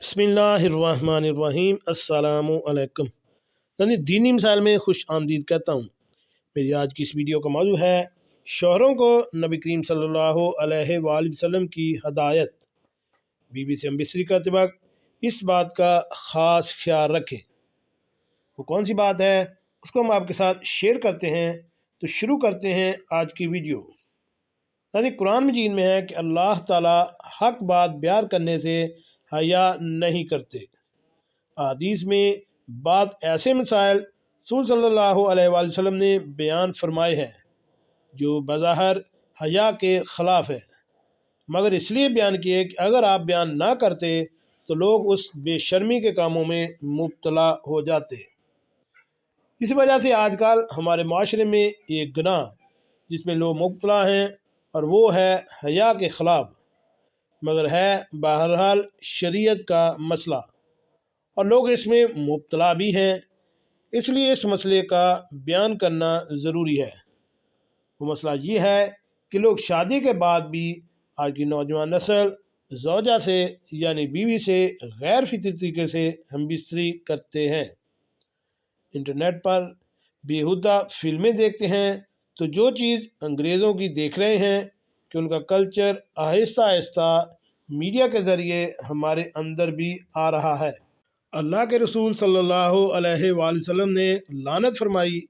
बिस्मिल्लाहिर्रहमानिर्रहीम। अस्सलामु अलैकुम। दीनी मिसाइल में खुश आमदीद कहता हूँ। मेरी आज की इस वीडियो का मौजू है शौहरों को नबी करीम सल्लल्लाहु अलैहि वसल्लम की हदायत। बीवी से हम बिस्तरी करते वक्त इस बात का ख़ास ख्याल रखें। वो कौन सी बात है उसको हम आपके साथ शेयर करते हैं। तो शुरू करते हैं आज की वीडियो। कुरान मजीद में है कि अल्लाह ताला हक बात बयान करने से हया नहीं करते। हदीस में बात ऐसे मसाइल रसूल सल्लल्लाहु अलैहि वसल्लम ने बयान फरमाए हैं जो बज़ाहिर हया के ख़िलाफ़ है, मगर इसलिए बयान किए कि अगर आप बयान ना करते तो लोग उस बेशर्मी के कामों में मुब्तला हो जाते। इस वजह से आजकल हमारे माशरे में एक गुनाह जिसमें लोग मुब्तला हैं और वो है हया के ख़िलाफ़, मगर है बहरहाल शरीयत का मसला और लोग इसमें मुब्तला भी हैं, इसलिए इस मसले का बयान करना ज़रूरी है। वो मसला ये है कि लोग शादी के बाद भी आज की नौजवान नस्ल ज़ौजा से यानी बीवी से गैर फितरी तरीके से हमबिस्तरी करते हैं। इंटरनेट पर बेहुदा फिल्में देखते हैं तो जो चीज़ अंग्रेज़ों की देख रहे हैं कि उनका कल्चर आहिस्ता आहिस्ता मीडिया के ज़रिए हमारे अंदर भी आ रहा है। अल्लाह के रसूल सल्लल्लाहु अलैहि वसल्लम ने लानत फरमाई।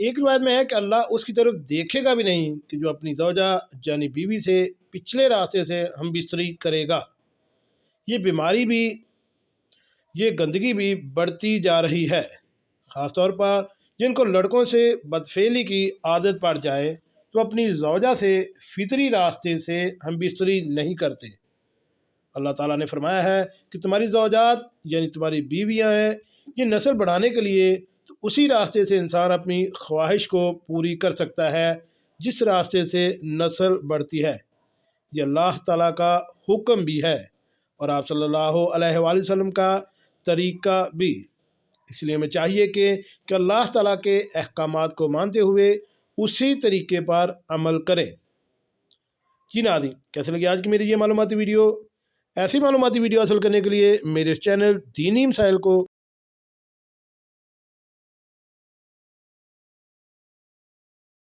एक रिवायत में है कि अल्लाह उसकी तरफ देखेगा भी नहीं कि जो अपनी ज़ौजा यानी बीवी से पिछले रास्ते से हम बिस्तरी करेगा। ये बीमारी भी, ये गंदगी भी बढ़ती जा रही है। ख़ास तौर पर जिनको लड़कों से बदफेली की आदत पड़ जाए तो अपनी ज़ौजा से फितरी रास्ते से हम बिस्तरी नहीं करते। अल्लाह ताला ने फरमाया है कि तुम्हारी ज़ौजात यानी तुम्हारी बीवियां हैं, ये नस्ल बढ़ाने के लिए तो उसी रास्ते से इंसान अपनी ख्वाहिश को पूरी कर सकता है जिस रास्ते से नस्ल बढ़ती है। ये अल्लाह ताला का हुक्म भी है और आप सल्लल्लाहु अलैहि वसल्लम का तरीका भी। इसलिए हमें चाहिए कि अल्लाह ताला के अहकामात को मानते हुए उसी तरीके पर अमल करें। जी नाज़रीन, कैसे लगी आज की मेरी ये मालूमाती वीडियो? ऐसी मालूमाती वीडियो हासिल करने के लिए मेरे इस चैनल दीनी मसाइल को